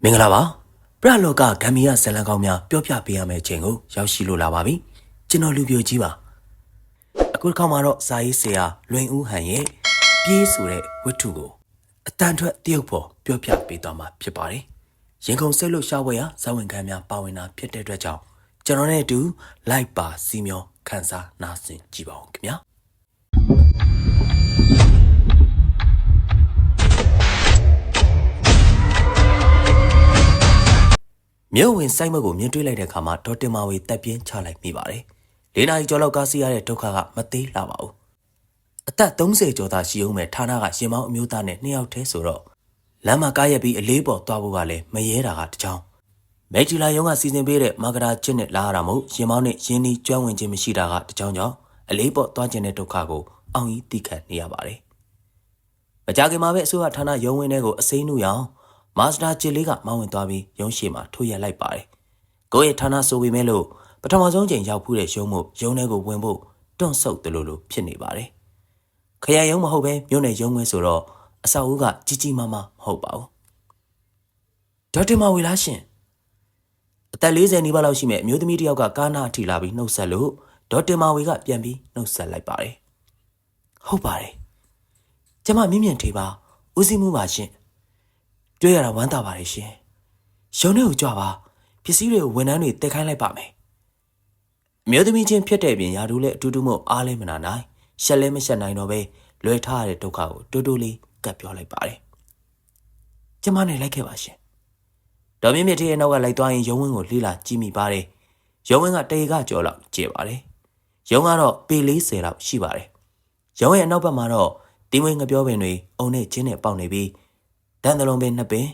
မင်္ဂလာပါပရလောကဂမ်ဘီယာဇလန်ကောင်းများပြောပြပေးရမယ့်အချိန်ကိုရောက်ရှိလို့လာပါပြီကျွန်တော်လူပြိုကြီးပါအခုတစ်ခါမှာတော့ဇာရေးဆရာလွင်ဦးဟန်ရဲ့ပြေးဆိုတဲ့ဝတ္ထုကိုအတန်ထွက်တရုပ်ပေါ်ပြောပြပေးသွားမှာဖြစ်ပါတယ်ရင်ကုန်စိတ်လို့ရှားဝဲရဇဝင်ခံများပါဝင်တာဖြစ်တဲ့အတွက်ကြောင့်ကျွန်တော်နဲ့အတူလိုက်ပါစီမျောခန်းစားနားဆင်ကြည့်ပါဦးခင်ဗျာမြို့ဝင်စိုက်မကိုမြင်တွေ့လိုက်တဲ့အခါမှာဒေါ်တင်မာဝေတက်ပြင်းချလိုက်မိပါတယ်။၄နာရီကျော်လောက်ကားစီးရတဲ့ဒုက္ခကမသေးလာပါဘူး။အသက်30ကျော်သားရှိအောင်မဲ့ဌာနကရင်မောင်းအမျိုးသားနဲ့2ယောက်တည်းဆိုတော့လမ်းမှာကားရက်ပြီးအလေးပေါ်သွားဖို့ကလည်းမရဲတာကတကြောင်။မိတ်တီလာရုံးကစီစဉ်ပေးတဲ့မာဂရာချစ်နဲ့လာရတာမို့ရင်မောင်းနဲ့ရင်းနှီးကျွမ်းဝင်ခြင်းမရှိတာကတကြောင်ကြောင့်အလေးပေါ်သွားခြင်းတဲ့ဒုက္ခကိုအောင်ကြီးသိခံနေရပါတယ်။မကြခင်မှာပဲအစိုးရဌာနရုံးဝင်တွေကိုအစိမ်းနှူရောင်မာစတာချစ်လေးကမောင်းဝင်သွားပြီးရုံးရှိမှာထိုးရက်လိုက်ပါတယ်။ကိုယ့်ရဲ့ဌာနဆိုပေမဲ့လို့ပထမဆုံးချိန်ရောက်ဖူးတဲ့ရုံးမို့ရုံးထဲကိုဝင်ဖို့တွန့်ဆုတ်တယ်လို့ဖြစ်နေပါတယ်။ခရိုင်ရုံးမဟုတ်ပဲမြို့နယ်ရုံးခွဲဆိုတော့အဆောက်အဦကကြီးကြီးမားမားမဟုတ်ပါဘူး။ဒေါက်တာမဝေလားရှင်အသက်40နီးပါးလောက်ရှိမဲ့အမျိုးသမီးတစ်ယောက်ကကားနာအထိလာပြီးနှုတ်ဆက်လို့ဒေါက်တာမဝေကပြန်ပြီးနှုတ်ဆက်လိုက်ပါတယ်။ဟုတ်ပါတယ်။ကျမမြင့်မြင့်ထေပါဦးစီးမှုပါရှင်။တွေ့ရတာဝမ်းသာပါတယ်ရှင်။ရုံးထဲကိုကြွပါပစ္စည်းတွေကိုဝန်ထမ်းတွေတက်ခိုင်းလိုက်ပါမယ်။အမျိုးသမီးချင်းဖြစ်တဲ့ပြင်ယာတူလည်းအတူတူမို့အားလည်းမနာနိုင်ရှက်လည်းမရှက်နိုင်တော့ပဲလွယ်ထားရတဲ့ဒုက္ခကိုတူတူလေးကပ်ပြောလိုက်ပါတယ်။ကျမနဲ့လိုက်ခဲ့ပါရှင်။ဒေါ်မြင့်မြင့်ရဲ့နောက်ကလိုက်သွားရင်ရုံးဝင်းကိုလှီးလာကြည့်မိပါတယ်။ရုံးဝင်းကတေကကြော်လောက်ကျပါတယ်။ရုံးကတော့ပေ40လောက်ရှိပါတယ်။ရုံးရဲ့အနောက်ဘက်မှာတော့တင်းဝင်းငပြောပင်တွေအုံနဲ့ချင်းနဲ့ပေါက်နေပြီးတန်တလုံးပင်2ပင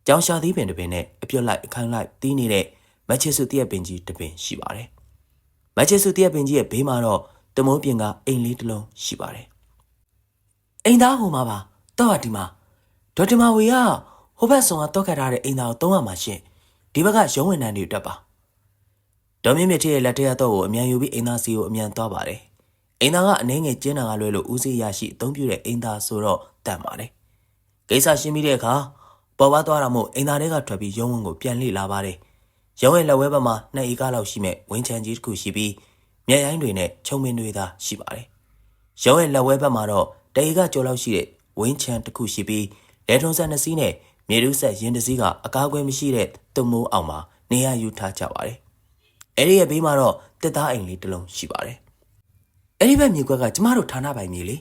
်ကြောင်ရှာသီးပင်2ပင်နဲ့အပြုတ်လိုက်အခန်းလိုက်တီးနေတဲ့မချစ်စုတရက်ပင်ကြီး2ပင်ရှိပါတယ်။မချစ်စုတရက်ပင်ကြီးရဲ့ဘေးမှာတော့တမိုးပြင်ကအိမ်လေးတစ်လုံးရှိပါတယ်။အိမ်သားဟိုမှာပါတော့ဒီမှာဒေါက်တာမဝေကဟိုဘက်ဆောင်ကတော့ခတ်ထားတဲ့အိမ်သားကိုသုံးရမှာရှင့်ဒီဘက်ကရုံးဝန်ထမ်းတွေတက်ပါဒေါ်မြင့်မြင့်ရဲ့လက်ထက်တော့ကိုအမြန်ယူပြီးအိမ်သားစီကိုအမြန်သွားပါတယ်။အိမ်သားကအနေငယ်ကျင်းတာကလွဲလို့ဦးစီးရရှိအသုံးပြုတဲ့အိမ်သားဆိုတော့တတ်ပါတယ်။ကိစ္စရှင်းပြီးတဲ့အခါပေါ်ပါသွားတာမို့အိမ်သားတွေကထွက်ပြီးရုံးဝင်းကိုပြန်လှည့်လာပါတယ်။ရုံးရဲ့လက်ဝဲဘက်မှာ2ဧကလောက်ရှိမဲ့ဝင်းချန်ကြီးတစ်ခုရှိပြီးမြက်ရိုင်းတွေနဲ့ချုံမင်းတွေသာရှိပါတယ်။ရုံးရဲ့လက်ဝဲဘက်မှာတော့1ဧကကျော်လောက်ရှိတဲ့ဝင်းချန်တစ်ခုရှိပြီးလဲထုံဆက်2စီးနဲ့မြေတူးဆက်ရင်တစ်စီးကအကားကွယ်မရှိတဲ့တုံမိုးအောင်မှာနေရာယူထားကြပါတယ်။အဲ့ဒီရဲ့ဘေးမှာတော့တစ်သားအိမ်လေးတစ်လုံးရှိပါတယ်။အဲ့ဒီဘက်မြေကွက်ကကျမတို့ဌာနပိုင်မြေလေ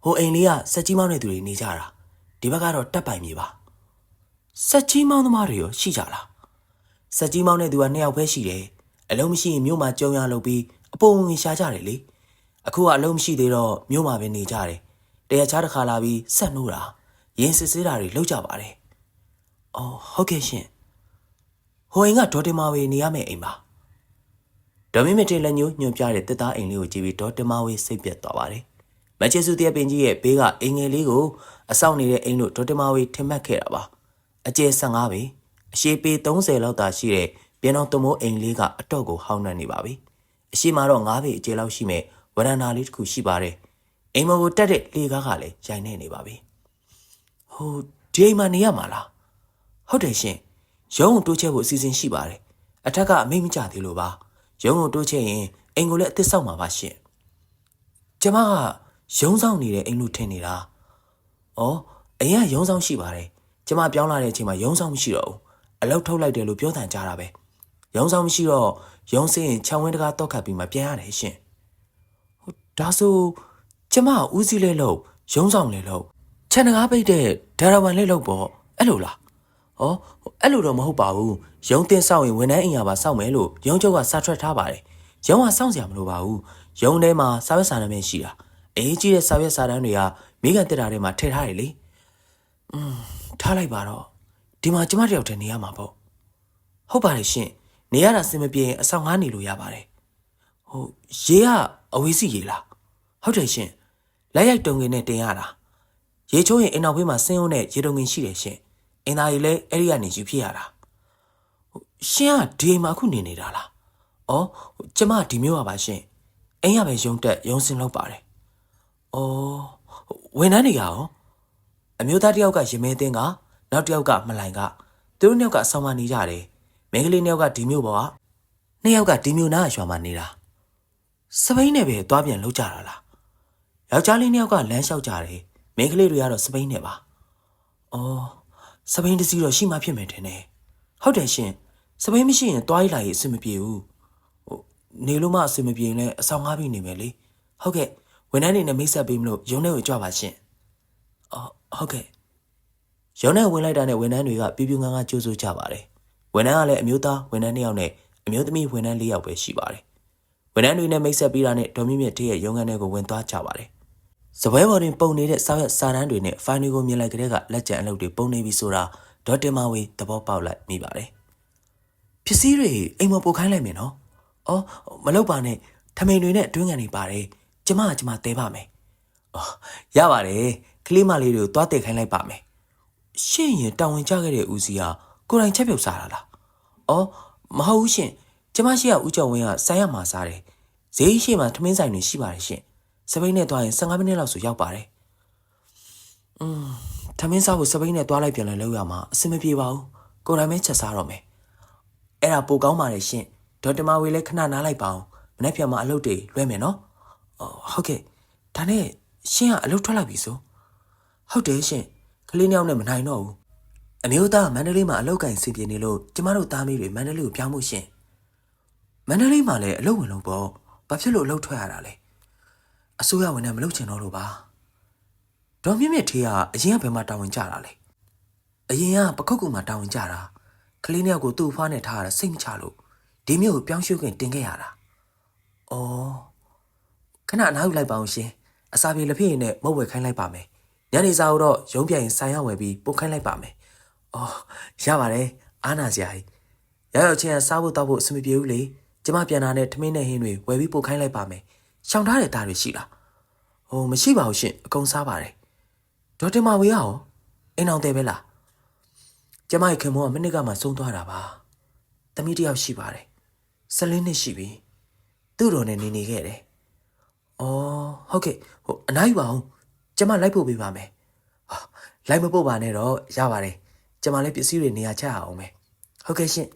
ဟိုအိမ်လေးကစက်ကြီးမောင်းတဲ့သူတွေနေကြတာဒီဘက်ကတော့တပ်ပိုင်မြေပါစက်ကြီးမောင်းသမားတွေရောရှိကြလားစက်ကြီးမောင်းတဲ့သူက2ယောက်ပဲရှိတယ်အလုံးမရှိရင်မြို့မှာကြုံရလုပ်ပြီးအပုံဝင်ရှာကြတယ်လေအခုကအလုံးမရှိသေးတော့မြို့မှာပဲနေကြတယ်တရားချတစ်ခါလာပြီးဆက်နှိုးတာရင်စစ်ဆေးတာတွေလုပ်ကြပါတယ်အော်ဟုတ်ကဲ့ရှင်ဟိုအိမ်ကဒေါ်တင်မာဝေနေရမယ့်အိမ်ပါဒေါ်မင်းမတင်လက်ညှိုးညွှန်ပြတဲ့တစ်သားအိမ်လေးကိုကြည့်ပြီးဒေါ်တင်မာဝေစိတ်ပြတ်သွားပါတယ်မချစ်စုတရက်ပင်ကြီးရဲ့ဘေးကအင်ငယ်လေးကိုအဆောင်နေတဲ့အိမ်လို့ဒေါ်တင်မာဝေထင်မှတ်ခဲ့တာပါအကျယ်15ပေအရှည်ပေ30လောက်သာရှိတဲ့ပြန်တော်တမိုးအိမ်လေးကအတော့ကိုဟောင်းနှံ့နေပါပြီအရှိမတော့9ပေအကျယ်လောက်ရှိမဲ့ဝရဏာလေးတစ်ခုရှိပါတယ်အိမ်မော်ကိုတက်တဲ့လေကားကလည်းရိုင်နေပါပြီဟိုဒီအိမ်မှာနေရမှာလားဟုတ်တယ်ရှင်ရုံးကိုတိုးချဲ့ဖို့အစီအစဉ်ရှိပါတယ်အထက်ကအမိတ်မကျသေးလို့ပါရုံးကိုတိုးချဲ့ရင်အိမ်ကိုလည်းအသစ်ဆောက်မှာပါရှင်ကျမကရုံးဆောင်နေတဲ့အိမ်လို့ထင်နေတာ။အော်အိမ်ကရုံးဆောင်ရှိပါတယ်။ကျမပြောင်းလာတဲ့အချိန်မှာရုံးဆောင်မရှိတော့ဘူး။အလောက်ထုတ်လိုက်တယ်လို့ပြောတန်ကြတာပဲ။ရုံးဆောင်မရှိတော့ရုံးစင်းရင်ခြံဝင်းတကားတောက်ခတ်ပြီးမှပြန်ရတယ်ရှင်။ဟုတ်ဒါဆိုကျမကဦးစီးလဲလို့ရုံးဆောင်လဲလို့ခြံတကားပိတ်တဲ့ဒါရဝန်လဲလို့ပေါ့အဲ့လိုလား။အော်အဲ့လိုတော့မဟုတ်ပါဘူး။ရုံးတင်ဆောက်ရင်ဝန်ထမ်းအိမ်ရပါစောက်မယ်လို့ရုံးချုပ်ကစာထွက်ထားပါတယ်။ရုံးကစောင့်စရာမလိုပါဘူး။ရုံးထဲမှာစာရွက်စာတမ်းပဲရှိတာ။အေးကြီးတဲ့စာရွက်စာတမ်းတွေကမိကန်တက်တာထဲမှာထည့်ထားတယ်လေထားလိုက်ပါတော့ဒီမှာကျမတယောက်တည်းနေရမှာပေါ့ဟုတ်ပါတယ်ရှင်နေရတာစင်မပြေရင်အဆောင်9နေလို့ရပါတယ်ဟိုရေကအဝေးစီရေလားဟုတ်တယ်ရှင်လက်ရိုက်တုံငင်နဲ့တင်ရတာရေချိုးရင်အိမ်နောက်ဘေးမှာစင်းုံနဲ့ရေတုံငင်ရှိတယ်ရှင်အင်သားကြီးလည်းအဲ့ဒီကနေယူဖြစ်ရတာဟိုရှင်ကဒီအိမ်မှာအခုနေနေတာလားဩကျမဒီမျိုးပါရှင်အိမ်ရပဲရုံတက်ရုံစင်လောက်ပါတယ်။အော်ဝန်ထမ်းတွေကရောအမျိုးသားတစ်ယောက်ကရမဲသိန်းကနောက်တစ်ယောက်ကမလိုင်က သူတို့နှစ်ယောက်ကအဆောင်မှာနေကြတယ်မိန်းကလေးနှစ်ယောက်ကဒီမျိုးပေါ်ကနှစ်ယောက်ကဒီမျိုးနားရွာမှာနေတာစပိန်နဲ့ပဲသွားပြန်လောက်ကြတာလားယောက်ျားလေးနှစ်ယောက်ကလမ်းလျှောက်ကြတယ်မိန်းကလေးတွေကတော့စပိန်နဲ့ပါအော်စပိန်တစီတော့ရှိမှဖြစ်မယ်ထင်တယ်ဟုတ်တယ်ရှင်စပိန်မရှိရင်သွားရလာရေးအဆင်မပြေဘူးနေလို့မှအဆင်မပြေရင်လည်းအဆောင်ငားပြီးနေမယ်လေဟုတ်ကဲ့ဝန်ထမ်းတွေနဲ့မိတ်ဆက်ပေးမလို့ရုံးထဲကိုကြွပါရှင်အော်ဟုတ်ကဲ့ရုံးထဲဝင်လိုက်တာနဲ့ဝန်ထမ်းတွေကပြပြငန်းငန်းကြိုးစိုးကြပါတယ်ဝန်ထမ်းကလည်းအမျိုးသားဝန်ထမ်း2ယောက်နဲ့အမျိုးသမီးဝန်ထမ်း4ယောက်ပဲရှိပါတယ်ဝန်ထမ်းတွေနဲ့မိတ်ဆက်ပေးတာနဲ့ဒေါ်မြင့်မြင့်ရဲ့ရုံးခန်းထဲကိုဝင်သွားကြပါတယ်စပွဲပေါ်တွင်ပုံနေတဲ့စောက်ရက်စာတန်းတွေနဲ့ဖိုင်တွေကိုမြင်လိုက်ကြတဲ့ကလက်ကျန်အလုပ်တွေပုံနေပြီဆိုတာဒေါ်တင်မာဝေသဘောပေါက်လိုက်မိပါတယ်ပစ္စည်းတွေအိမ်မပို့ခိုင်းလိုက်မယ်နော်အော်မလုပ်ပါနဲ့ထမိန်တွေနဲ့အတွင်းကန်တွေပါတယ်ကျမတဲပါမယ်အော်ရပါတယ်ကလေးမလေးတွေကိုသွားတည်ခိုင်းလိုက်ပါမယ်ရှင့်ရင်တာဝန်ကျခဲ့တဲ့ဦးစီးကကိုယ်တိုင်ချက်ပြုတ်စားတာလားအော်မဟုတ်ဘူးရှင်ကျမရှိကဦးကျော်ဝင်းကဆိုင်ရမှာစားတယ်ဈေးရှိမှထမင်းဆိုင်တွေရှိပါတယ်ရှင်စပိန်နဲ့သွားရင်15မိနစ်လောက်ဆိုရောက်ပါတယ်ထမင်းစားဖို့စပိန်နဲ့သွားလိုက်ပြန်လဲလောက်ရမှာအဆင်မပြေပါဘူးကိုယ်တိုင်ပဲချက်စားတော့မယ်အဲ့ဒါပိုကောင်းပါတယ်ရှင်ဒေါက်တာမဝေလည်းခဏနားလိုက်ပါအောင်မနေ့ပြန်မှာအလုပ်တွေလွှဲမယ်နော်ဟုတ်ကဲ့ဒါနဲ့ရှင်ကအလုပ်ထွက်လိုက်ပြီဆိုဟုတ်တယ်ရှင်ကလေးနှစ်ယောက်နဲ့မနိုင်တော့ဘူးအမျိုးသားမန္တလေးမှာအလုပ်ကင်စီပြနေလို့ကျမတို့သားမီးတွေမန္တလေးကိုပြောင်းမှုရှင်မန္တလေးမှာလည်းအလုပ်ဝင်လို့ပေါ့ဘာဖြစ်လို့အလုပ်ထွက်ရတာလဲအစိုးရဝန်ထမ်းမလုပ်ချင်တော့လို့ပါဒေါ်မြင့်မြင့်ထေးကအရင်ကဘယ်မှာတာဝန်ကျတာလဲအရင်ကပခုတ်ကူမှာတာဝန်ကျတာကလေးနှစ်ယောက်ကိုသူ့ဖွားနဲ့ထားရတာစိတ်မချလို့ဒီမျိုးကိုပြောင်းရွှေ့ခွင့်တင်ခဲ့ရတာအော်ခဏအနားယူလိုက်ပါအောင်ရှင်အစာပြေလက်ဖြစ်ရင်လည်းမုတ်ဝယ်ခိုင်းလိုက်ပါမယ်ညနေစာတော့ရုံးပြိုင်ဆိုင်ရဝယ်ပြီးပို့ခိုင်းလိုက်ပါမယ်အော်ရပါတယ်အားနာစရာကြီးရောက်ချင်းစားဖို့တောက်ဖို့အဆင်မပြေဘူးလေကျမပြန်လာတဲ့ထမင်းနဲ့ဟင်းတွေဝယ်ပြီးပို့ခိုင်းလိုက်ပါမယ်ရှောင်ထားတဲ့သားတွေရှိလားမရှိပါဘူးရှင်အကုန်စားပါတယ်ဒေါက်တာမဝေရောအိမ်အောင်တယ်ပဲလားကျမရဲ့ခင်မောကမနစ်ကမှဆုံးသွားတာပါသမီးတစ်ယောက်ရှိပါတယ်14နှစ်ရှိပြီသူ့တော်နဲ့နေခဲ့တယ်ဟုတ်ကဲ့အနားယူပါအောင်ကျမလိုက်ပို့ပေးပါမယ်လိုက်မပို့ပါနဲ့တော့ရပါတယ်ကျမလည်းပစ္စည်းတွေနေရာချအောင်မယ်ဟုတ်ကဲ့ရှင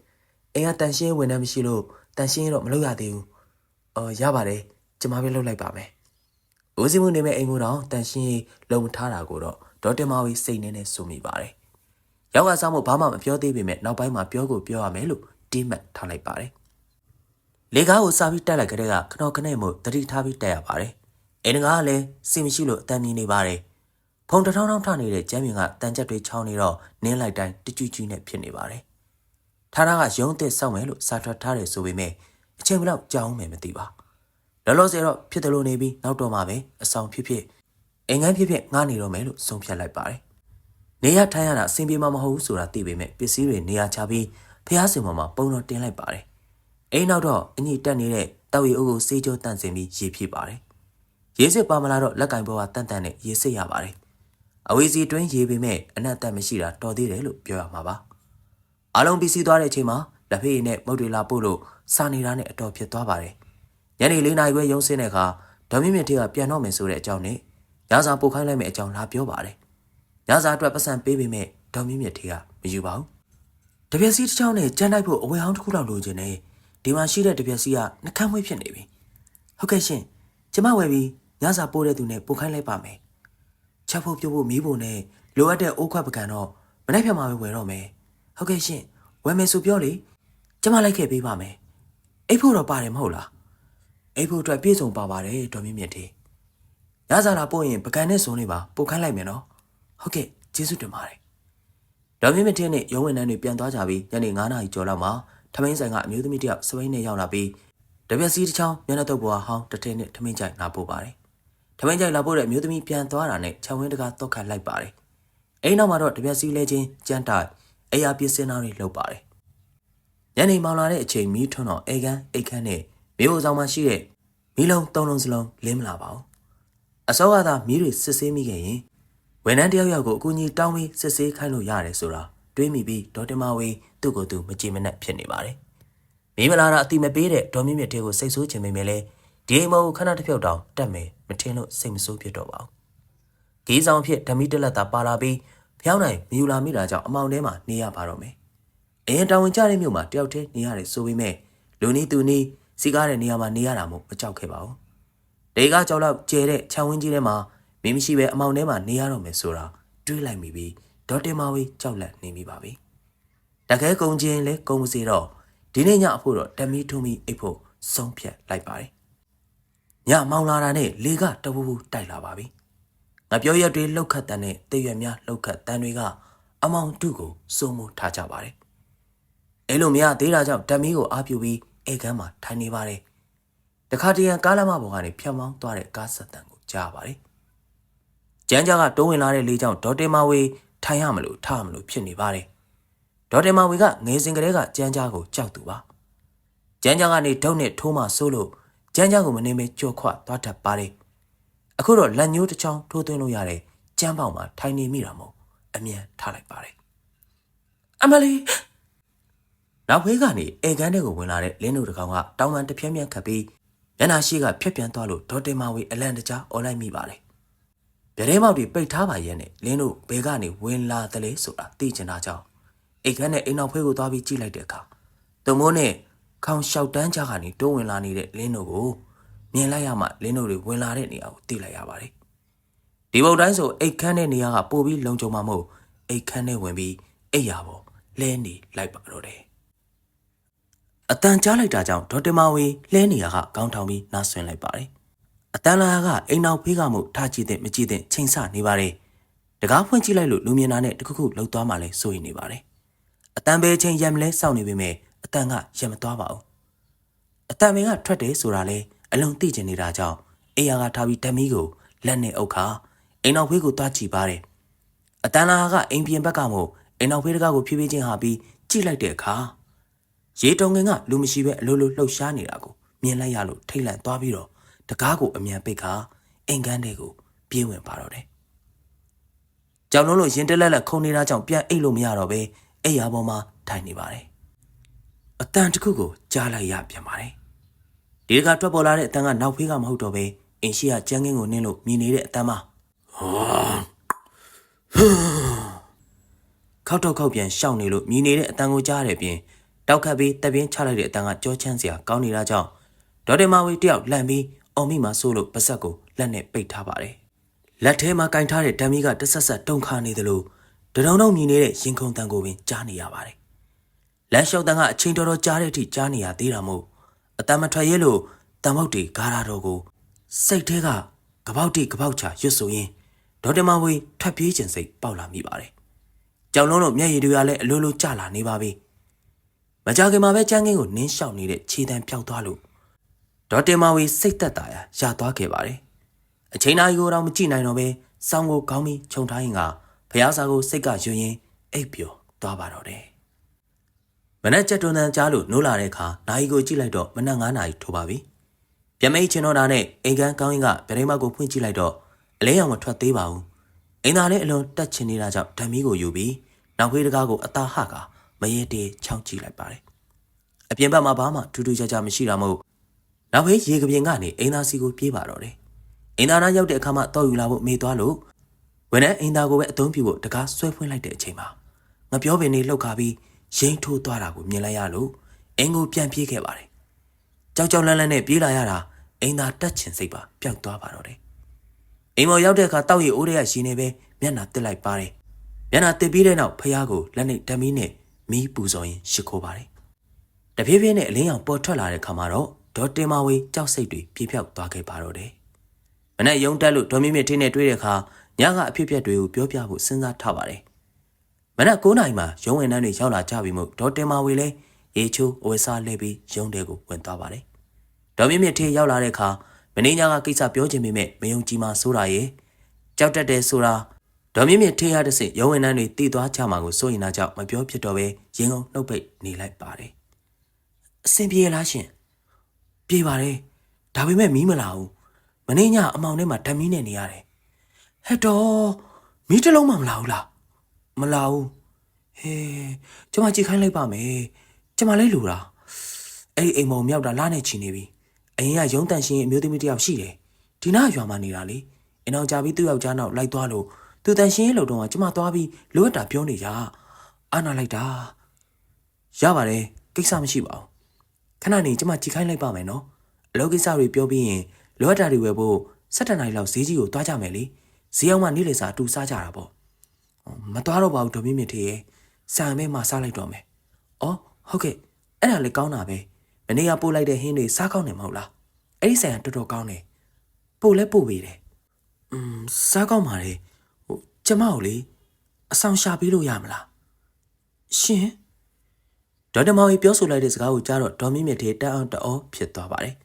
်အိမ်ကတန်ရှင်းဝင်နေမရှိလို့တန်ရှင်းတော့မလုပ်ရသေးဘူးရပါတယ်ကျမပဲလုပ်လိုက်ပါမယ်ဦးစီးမှုနေမဲ့အိမ်မို့တော့တန်ရှင်းလုံထားတာကိုတော့ဒေါက်တာမဝေစိတ်နဲ့ဆိုမိပါတယ်ရောက်ကစားမှုဘာမှမပြောသေးပေမဲ့နောက်ပိုင်းမှာပြောရမယ်လို့တီးမှတ်ထားလိုက်ပါတယ်လေကားကိုစာပြီးတက်လိုက်ကြတဲ့ကခဏခနဲ့မို့တတိထားပြီးတက်ရပါတယ်အိမ်ငါကလည်းစီမရှိလို့အတန်မြင်နေပါတယ်ဖုံထောင်းထနေတဲ့ကျမ်းမြင်ကတန်ချက်တွေချောင်းနေတော့နင်းလိုက်တိုင်းတကြွကြွနဲ့ဖြစ်နေပါတယ်ဌာနကရုံးသစ်စောက်မယ်လို့စာထွက်ထားတယ်ဆိုပေမဲ့အချိန်ဘယ်လောက်ကြာအောင်မယ်မသိပါလောလောဆယ်တော့ဖြစ်တယ်လို့နေပြီးနောက်တော့မှပဲအဆောင်ဖြစ်အိမ်ငန်းဖြစ်ငားနေတော့မယ်လို့ဆုံးဖြတ်လိုက်ပါတယ်နေရထိုင်ရတာအဆင်ပြေမှာမဟုတ်ဘူးဆိုတာသိပေမဲ့ပစ္စည်းတွေနေရာချပြီးဖျားစင်ပေါ်မှာပုံတော်တင်လိုက်ပါတယ်အိမ်နောက်တော့အညီတက်နေတဲ့တောက်ရီအုပ်ကိုစေးကြောတန့်စင်ပြီးရေဖြစ်ပါတယ်ရေစစ်ပါမလာတော့လက်ကင်ပေါ်ကတန့်နဲ့ရေစစ်ရပါတယ်အဝေးစီတွင်းရေပေမဲ့အနက်တက်မရှိတာတော်သေးတယ်လို့ပြောရမှာပါအားလုံးပြီးစီးသွားတဲ့အချိန်မှာလက်ဖေးနဲ့မုတ်တွေလာပို့လို့စာနေတာနဲ့အတော်ဖြစ်သွားပါတယ်ညနေ4 နာရီခွဲရုံးဆင်းတဲ့အခါဒေါ်မြင့်မြင့်ထေးကပြန်တော့မယ်ဆိုတဲ့အကြောင်းနဲ့ညစာပို့ခိုင်းလိုက်မယ့်အကြောင်းလာပြောပါတယ်ညစာအတွက်ပတ်စံပေးပေမဲ့ဒေါ်မြင့်မြင့်ထေးကမယူပါဘူးတပြက်စီတစ်ချောင်းနဲ့ကြမ်းတိုက်ဖို့အဝယ်ဟောင်းတစ်ခုလောက်လိုချင်တယ်ဒီမှာရှိတဲ့တပြက်စီကနှကမ်းမွေးဖြစ်နေပြီဟုတ်ကဲ့ရှင်ကျမဝယ်ပြီးညစာပို့တဲ့သူနဲ့ပို့ခိုင်းလိုက်ပါမယ်ချက်ဖို့ပြုတ်ဖို့မီးဖို့နဲ့လိုအပ်တဲ့အိုးခွက်ပကံတော့မနေ့ဖြတ်မှာပဲဝယ်တော့မယ်ဟုတ်ကဲ့ရှင်ဝယ်မယ်ဆိုပြောလေကျမလိုက်ခဲ့ပေးပါမယ်အိတ်ဖို့တော့ပါတယ်မဟုတ်လားအိတ်ဖို့အတွက်ပြည့်စုံပါပါတယ်ဒေါ်မြင့်မြင့်ထေးညစာလာပို့ရင်ပကံနဲ့စုံနေပါပို့ခိုင်းလိုက်မယ်နော်ဟုတ်ကဲ့ကျေးဇူးတင်ပါတယ်ဒေါ်မြင့်မြင့်ထေးနဲ့ရုံးဝန်ထမ်းတွေပြန်သွားကြပြီးညနေ9 နာရီကျော်လောက်မှာထမင်းဆိုင်ကအမျိုးသမီးတယောက်စပိန်နဲ့ရောက်လာပြီးတပြက်စီတစ်ချောင်းမျက်နှာတုပ်ပေါ်ဟောင်းတစ်ထင်းနဲ့ထမင်းကြိုက်လာပို့ပါတယ်ထမင်းကြိုက်လာပို့တဲ့အမျိုးသမီးပြန်သွားတာနဲ့ခြံဝင်းတကာတော့ခတ်လိုက်ပါတယ်အိမ်နောက်မှာတော့တပြက်စီလဲချင်းကြမ်းတိုက်အရာပြစ်စင်သားတွေလှုပ်ပါတယ်ညနေမောင်လာတဲ့အချိန်မီးထွန်းတော့အိတ်ခမ်းနဲ့မြို့ဆောင်မှာရှိတဲ့မီးလုံး3 လုံးစလုံးလင်းမလာပါဘူးအစောကသာမီးတွေစစ်ဆေးမိခဲ့ရင်ဝန်ထမ်းတယောက်ကိုအကူအညီတောင်းပြီးစစ်ဆေးခိုင်းလို့ရတယ်ဆိုတာတွေးမိပြီးဒေါ်တင်မဝေသူ့ကိုယ်သူမကြည်မနှက်ဖြစ်နေပါတယ်မီးမလာတာအတိမပေးတဲ့ဒေါ်မြင့်မြင့်တေကိုစိတ်ဆိုးချင်ပေမဲ့လည်းဒီအိမ်မောကိုခဏတစ်ဖြုတ်တောင်တက်မယ်မထင်လို့စိတ်မဆိုးဖြစ်တော့ပါဘူးဂီးဆောင်ဖြစ်ဓမီတက်လက်သာပါလာပြီးဖျောင်းနိုင်မယူလာမိတာကြောင့်အမောင်ထဲမှာနေရပါတော့မယ် အရင်တောင်ဝင်ကြတဲ့မြို့မှာတယောက်တည်းနေရတယ်ဆိုပေမဲ့လူနီးသူနီးစီကားတဲ့နေရာမှာနေရတာမို့မကြောက်ခဲ့ပါဘူး။ဒေကကြောက်လောက်ကျဲတဲ့ခြံဝင်းကြီးထဲမှာမင်းမရှိပဲအမောင်ထဲမှာနေရတော့မယ်ဆိုတာတွေးလိုက်မိပြီးဒေါ်တင်မာဝေကြောက်လန့်နေမိပါပြီ။တကယ်ကုံချင်းလဲကုံမစီတော့ဒီနေ့ညအဖို့တော့တမီထုံမီအိတ်ဖို့ဆုံးဖြတ်လိုက်ပါတယ်။ညမောင်လာတာနဲ့လေကတဝူဝူတိုက်လာပါပြီ။ငါပြောရက်တွေလှုပ်ခတ်တန်တဲ့တရွက်များလှုပ်ခတ်တန်တွေကအမောင်တုကိုစိုးမိုးထားကြပါတယ်။အဲလိုမရသေးတာကြောင့်တမီကိုအားပြုပြီးအိတ်ခမ်းမှာထိုင်နေပါတယ်။တခါတရံကားလမ်းမပေါ်ကနေဖြတ်မောင်းသွားတဲ့ကားဆက်တန်ကိုကြားပါတယ်။ကျန်းကြားကတိုးဝင်လာတဲ့လေကြောင့်ဒေါ်တင်မာဝေထိုင်ရမလို့ထားမလို့ဖြစ်နေပါတယ်။ဒေါ်တင်မာဝေကငယ်စဉ်ကတည်းကကျန်းကြားကိုကြောက်သူပါ။ကျန်းကြားကနေဒုတ်နဲ့ထိုးမှဆိုးလို့ကျန်းကြားကိုမနေမဲကြော့ခွသွားတတ်ပါတယ်။အခုတော့လက်ညှိုးတစ်ချောင်းထိုးသွင်းလို့ရတဲ့ကျန်းပေါက်မှာထိုင်နေမိတာမို့အမြန်ထားလိုက်ပါတယ်။အမလီနောက်ဖေးကနေအေကန်းတွေကိုဝင်လာတဲ့လင်းတို့တစ်ကောင်ကတောင်ပန်တစ်ပြင်းပြင်းခတ်ပြီးမျက်နှာရှိကဖြက်ပြန်သွားလို့ဒေါ်တင်မာဝေအလန့်တကြားអော်လိုက်မိပါတယ်။ဗျရဲမောက်တွေပိတ်ထားပါရဲ့နဲ့လင်းတို့ဘဲကနေဝင်လာတယ်လေဆိုတာသိချင်တာကြောင့်အေကန်းနဲ့အိမ်နောက်ဖေးကိုသွားပြီးကြည့်လိုက်တဲ့အခါသူမိုးနဲ့ခေါင်လျှောက်တန်းကြားကနေတိုးဝင်လာနေတဲ့လင်းတို့ကိုမြင်လိုက်ရမှလင်းတို့တွေဝင်လာတဲ့နေရာကိုသိလိုက်ရပါတယ်။ဒီဘုတ်တိုင်းဆိုအိတ်ခမ်းတဲ့နေရာကပို့ပြီးလုံခြုံမှမို့အိတ်ခမ်းနဲ့ဝင်ပြီးအိတ်ရပေါ်လဲနေလိုက်ပါတော့တယ်။အတန်ကြားလိုက်တာကြောင့်ဒေါ်တင်မာဝေလဲနေရကခေါင်းထောင်ပြီးနားဆွင့်လိုက်ပါတယ်။အတန်လာကအိမ်နောက်ဖေးကမှုထားကြည့်တဲ့မကြည့်တဲ့ချိန်ဆနေပါတယ်။တကားဖွင့်ကြည့်လိုက်လို့လူမြင်တာနဲ့တခုခုလှုပ်သွားမှလဲစိုးရိမ်နေပါတယ်။အတန်ပဲချင်းရံမလဲစောင့်နေပေမဲ့အတန်ကရံမသွားပါဘူး။အတန်ပင်ကထွက်တယ်ဆိုတာလဲအလုံးသိကျင်နေတာကြောင့်အေးရကထားပြီးဓမီကိုလက်နဲ့အုပ်ခါအိမ်နောက်ဖေးကိုသွားကြည့်ပါတယ်။အတန်လာကအိမ်ပြင်ဘက်ကမို့အိမ်နောက်ဖေးတကားကိုဖြည်းဖြည်းချင်းဟာပြီးကြည့်လိုက်တဲ့အခါရေတုံငင်ကလူမရှိပဲအလိုလိုလှုပ်ရှားနေတာကိုမြင်လိုက်ရလို့ထိတ်လန့်သွားပြီးတော့တကားကိုအမြန်ပိတ်ခါအိမ်ကန်းတွေကိုပြေးဝင်ပါတော့တယ်။ကြောင်လုံးလို့ရင်တက်လက်လက်ခုန်နေတာကြောင့်ပြန်အိတ်လို့မရတော့ပဲအိမ်ရပေါ်မှာထိုင်နေပါတယ်။အတန်တစ်ခုကိုကြားလိုက်ရပြန်ပါတယ်။ဒီကထွက်ပေါ်လာတဲ့အတန်ကနောက်ဖေးကမဟုတ်တော့ပဲအိမ်ရှိကကျန်းကင်းကိုနင်းလို့မြင်နေတဲ့အတန်ပါခောက်တော့ခောက်ပြန်ရှောက်နေလို့မြင်နေတဲ့အတန်ကိုကြားရတဲ့ပြင်တောက်ခတ်ပြီးတပ်ပြင်းချလိုက်တဲ့အတန်ကကြောချမ်းစရာကောင်းနေတာကြောင့်ဒေါ်တင်မာဝေတယောက်လှန်ပြီးအောင်မိမှာဆိုလို့ပါဇက်ကိုလက်နဲ့ပိတ်ထားပါတယ်။လက်ထဲမှာကင်ထားတဲ့ဓာမီကတဆက်ဆက်တုံခါနေသလိုတရုံတုံမြင်နေတဲ့ရင်ခုန်တန်ကိုပင်ကြားနေရပါတယ်။လမ်းလျှောက်တန်ကအချိန်တော်တော်ကြားတဲ့အထိကြားနေရသေးတာမို့အတန်မထွက်ရဲလို့တန်မောက်တွေဂါရာတော်ကိုစိတ်ထဲကကပေါက်တိကပေါက်ချရွတ်ဆိုရင်ဒေါ်တင်မာဝေထွက်ပြေးခြင်းစိတ်ပေါက်လာမိပါတယ်။ကြောင်လုံးတို့မျက်ရည်တွေကလည်းအလိုလိုကျလာနေပါပြီ။မကြခင်မှာပဲကျန်းကင်းကိုနင်းလျှောက်နေတဲ့ခြေတံပြောက်သွားလို့ဒေါ်တင်မာဝေစိတ်သက်သာရရသွားခဲ့ပါတယ်။အချိန်နာရီကိုတော့မကြည့်နိုင်တော့ပဲစောင်းကိုခေါင်းပြီးခြုံထားရင်ကဖျားစာကိုစိတ်ကယွင်ရင်အိပ်ပျော်သွားပါတော့တယ်။မနက်ကျက်တွန်းတန်းကြားလို့နိုးလာတဲ့အခါနိုင်ကိုကြည့်လိုက်တော့မနက်9 နာရီထိုးပါပြီ။ပြမိတ်ချင်တော့တာနဲ့အိမ်ကန်းကောင်းရင်ကဗရိမတ်ကိုဖွင့်ကြည့်လိုက်တော့အလဲရောင်မထွက်သေးပါဘူး။အိမ်သားလည်းအလွန်တက်ချင်နေတာကြောင့်ဓာမီကိုယူပြီးနောက်ဖေးတကားကိုအသာဟကမရဲတေးချောင်းကြည့်လိုက်ပါတယ်။အပြင်ဘက်မှာဘာမှထူးထူးခြားခြားမရှိတာမို့နောက်ဖေးရေကပြင်ကနေအိမ်သားစီကိုပြေးပါတော့တယ်။အိမ်သားနားရောက်တဲ့အခါမှာတော့ယူလာဖို့မေးသွားလို့ဝန်ထမ်းအိမ်သားကိုပဲအသုံးပြုဖို့တကားဆွဲဖွင့်လိုက်တဲ့အချိန်မှာငပြောပင်နေလှုပ်ခါပြီးရိမ့်ထိုးသွားတာကိုမြင်လိုက်ရလို့အင်းကိုပြန်ပြေးခဲ့ပါတယ်။ကြောက်ကြောက်လန့်လန့်နဲ့ပြေးလာရတာအိမ်သားတက်ချင်စိတ်ပါပျောက်သွားပါတော့တယ်။အိမ်ပေါ်ရောက်တဲ့အခါတောက်ရီအိုးရဲ့ရှင်နေပဲမျက်နှာတစ်လိုက်ပါတယ်။မျက်နှာတစ်ပြီးတဲ့နောက်ဖះကိုလက်နဲ့ဓမီနဲ့မီးပူဇော်ရင်ရှ िख ိုးပါတယ်။တဖြည်းဖြည်းနဲ့အလင်းရောင်ပေါ်ထွက်လာတဲ့ခါမှာတော့ဒေါ်တင်မာဝေကြောက်စိတ်တွေပြေပြောက်သွားခဲ့ပါတော့တယ်။မနေ့ရုံတက်လို့ဒေါ်မြင့်မြင့်ထင်းနဲ့တွေ့တဲ့အခါညကအဖြစ်ပြက်တွေကိုပြောပြဖို့စဉ်းစားထားပါတယ်။မနက်9 နာရီမှာရုံးဝင်တန်းတွေရောက်လာကြပြီမို့ဒေါ်တင်မာဝေလည်းရေချိုးအဝယ်စားလဲပြီးရုံးတဲကိုဝင်သွားပါတယ်။ဒေါ်မြင့်မြင့်ထင်းရောက်လာတဲ့အခါမင်းညကကိစ္စပြောချင်ပေမဲ့မယုံကြည်မှဆိုတာရဲ့ကြောက်တတ်တယ်ဆိုတာဒေါ်မြင့်မြင့်ထင်းရတဲ့စိတ်ရုံးဝင်တန်းတွေတည်သွားကြမှာကိုစိုးရင်သားကြောင့်မပြောဖြစ်တော့ပဲရင်ကုန်နှုတ်ပိတ်နေလိုက်ပါတယ်။အဆင်ပြေလားရှင်။ပြေပါတယ်။ဒါပေမဲ့မီးမလာဘူး။မင်းညအမောင်ထဲမှာဓာမီနဲ့နေရတယ်။ဟဲ့တော့မီးတစ်လုံးမှမလာဘူးလား။မလာဘူး။ဟေးကျမကြည့်ခိုင်းလိုက်ပါမယ်။ကျမလည်းလူတာ။အဲ့ဒီအိမ်မောင်မြောက်တာလားနဲ့ချီနေပြီ။အရင်ကရုံးတန်ရှင်အမျိုးသမီးတစ်ယောက်ရှိတယ်။ဒီနားရွာမှာနေတာလေ။အင်အောင်ကြပြီးသူ့ယောက်ျားနောက်လိုက်သွားလို့သူတန်ရှင်ရဲ့လုံတော့ကကျမသွားပြီးလိုအပ်တာပြောနေကြ။အာနာလိုက်တာ ရပါတယ်ကိစ္စမရှိပါဘူးခဏနေကျမကြည့်ခိုင်းလိုက်ပါမယ်နော်အလုပ်ကိစ္စတွေပြောပြီးရင်လိုအပ်တာတွေဝယ်ဖို့17နိုင်လောက်ဈေးကြီးကိုတွားကြမယ်လေဈေးအောင်မှနေ့လည်စာအတူစားကြတာပေါ့မတွားတော့ပါဘူးဒေါ်မြင့်မြင့်ထေရဲ့ဆန်မဲမှစားလိုက်တော့မယ်အော်ဟုတ်ကဲ့အဲ့ဒါလည်းကောင်းတာပဲမနေ့ကပို့လိုက်တဲ့ဟင်းတွေစားကောင်းတယ်မဟုတ်လားအဲ့ဒီဆန်ကတော်တော်ကောင်းတယ်ပို့လဲပို့ပေးတယ်စားကောင်းပါလေကျမကိုလေအဆောင်ရှာပေးလို့ရမလားရှင်ဒေါက်တာမောင်ကြီးပြောဆိုလိုက်တဲ့စကားကိုကြားတော့ဒေါ်မြင့်မြင့်ထေတန်းအောင်တအောဖြစ်သွားပါတယ်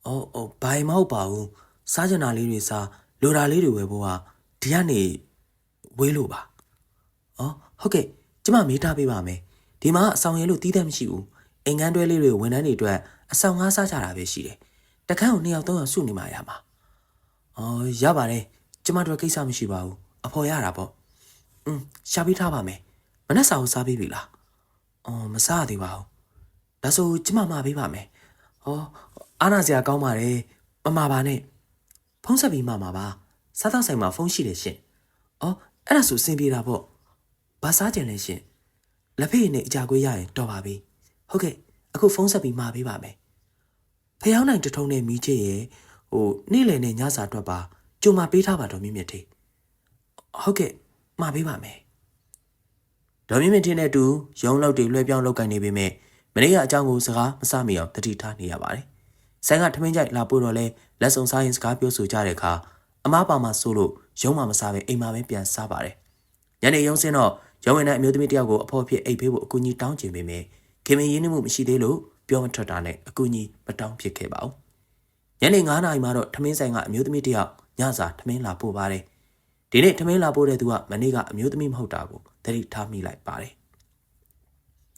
အော်ဘာမှမဟုတ်ပါဘူးစားကြနာလေးတွေစားလိုတာလေးတွေဝယ်ဖို့ကဒီကနေဝေးလို့ပါအော်ဟုတ်ကဲ့ကျမမေးထားပေးပါမယ်ဒီမှာအဆောင်ရဲလို့တီးတတ်မရှိဘူးအိမ်ငန်းတွဲလေးတွေဝန်ထမ်းတွေအတွက်အဆောင်ငါးစားကြတာပဲရှိတယ်တခန်းကို2ယောက်3ယောက်စုနေမှရမှာအော်ရပါတယ်ကျမတို့ကိစ္စမရှိပါဘူးအဖော်ရတာပေါ့ရှာပေးထားပါမယ်မနက်စာကိုစားပေးပြီလားအော်မစားသေးပါဘူးဒါဆိုကျမမှာပေးပါမယ်ဟောအားနာစရာကောင်းပါတယ်မမှာပါနဲ့ဖုန်းဆက်ပြီးမှာပါစားတော့ဆိုင်မှာဖုန်းရှိတယ်ရှင်အော်အဲ့ဒါဆိုစင်ပြေတာပေါ့ဘာစားကြင်လဲရှင်လက်ဖေးနဲ့အကြကွေးရရင်တော်ပါပြီဟုတ်ကဲ့အခုဖုန်းဆက်ပြီးမှာပေးပါမယ်ဖျောင်းနိုင်တထုံးနဲ့မီးချစ်ရဲ့နေ့လည်နဲ့ညစာအတွက်ပါကြုံမပေးထားပါတော့မြင့်မြင့်ထေဟုတ်ကဲ့မှာပေးပါမယ်ဒေါ်မြင့်မြင့်ထေနဲ့တူရုံးလောက်တွေလွှဲပြောင်းလောက်ကန်နေပေမဲ့မနေ့ကအကြောင်းကိုစကားမစမိအောင်တတိထားနေရပါတယ်ဆိုင်ကထမင်းကြိုက်လာပို့တော့လဲလက်စုံစားရင်စကားပြောဆိုကြတဲ့အခါအမားပါမှာဆိုလို့ရုံးမှာမစားပဲအိမ်မှာပဲပြန်စားပါတယ်ညနေရုံးစင်းတော့ရုံးဝင်တဲ့အမျိုးသမီးတယောက်ကိုအဖော်ဖြစ်အိတ်ဖေးဖို့အကူအညီတောင်းချင်ပေမဲ့ခင်မင်းရင်းနှီးမှုမရှိသေးလို့ပြောမထွက်တာနဲ့အကူအညီမတောင်းဖြစ်ခဲ့ပါဘူးညနေ9 နာရီမှာတော့ထမင်းဆိုင်ကအမျိုးသမီးတယောက်ညစာထမင်းလာပို့ပါတယ်ဒီနေ့ထမင်းလာပို့တဲ့သူကမနေ့ကအမျိုးသမီးမဟုတ်တာကိုသတိထားမိလိုက်ပါတယ်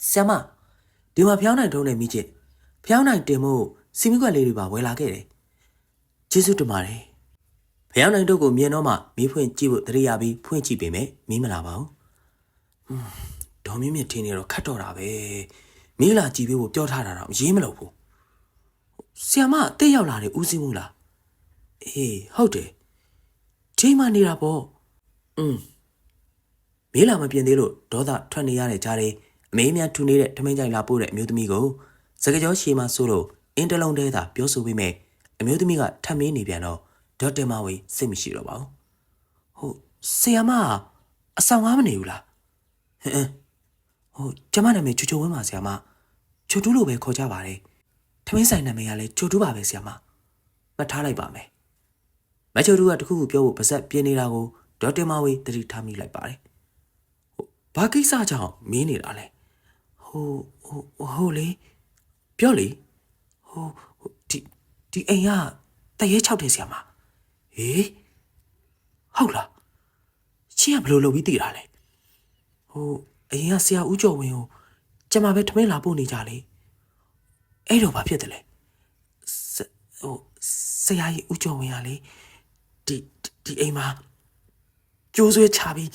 ဆရာမဒီမှာဖျောင်းနိုင်ထုံးနေမိချစ်ဖျောင်းနိုင်တင်မှုစီမီကွက်လေးတွေပါဝယ်လာခဲ့တယ်ကျေးဇူးတင်ပါတယ်ဖျောင်းနိုင်တို့ကိုမြင်တော့မှမီးဖွင့်ကြည့်ဖို့တရိယာပြီးဖွင့်ကြည့်ပေမဲ့မီးမလာပါဘူးဒေါ်မြင့်မြင့်ထင်းနေတော့ခတ်တော့တာပဲမီးလာကြည့်ပေးဖို့ပြောထားတာတော့ရေးမလို့ဘူးဆရာမအသက်ရောက်လာတယ်ဦးစင်းမူလားအေးဟုတ်တယ်ချိန်မှနေတာပေါ့မီးလာမပြင်သေးလို့ဒေါသထွက်နေရတဲ့ကြားထဲအမေးများထူနေတဲ့ထမင်းကြိုင်လာပို့တဲ့အမျိုးသမီးကိုစကားကြောရှည်မှဆိုလို့အင်းတလုံးတဲသာပြောဆိုပေးမယ်အမျိုးသမီးကထပ်မင်းနေပြန်တော့ဒေါက်တာမဝေစိတ်မရှိတော့ပါဘူးဟုတ်ဆရာမအဆောင်ကားမနေဘူးလားကျမနာမည်ချိုချိုဝင်းပါဆရာမချိုတူးလို့ပဲခေါ်ကြပါတယ်ထမင်းဆိုင်နာမည်ကလည်းချိုတူးပါပဲဆရာမမှတ်ထားလိုက်ပါမယ်မချိုတူးကတခုခုပြောဖို့ပါဇက်ပြင်းနေတာကိုဒေါက်တာမဝေသတိထားမိလိုက်ပါတယ်ဘာကိစ္စကြောင့်မင်းနေတာလဲဟိုလေပြောလေဒီအိမ်ကတရေ6တယ်ဆရာမဟေးဟုတ်လားချင်းကဘယ်လိုလုပ်ပြီးတည်တာလဲအရင်ကဆရာဦးကျော်ဝင်းကိုကျမပဲထမင်းလာပို့နေကြလေအဲ့တော့ဘာဖြစ်တယ်လဲဆရာကြီးဦးကျော်ဝင်းကလေဒီအိမ်မှာကျိုးဆွဲချပြီး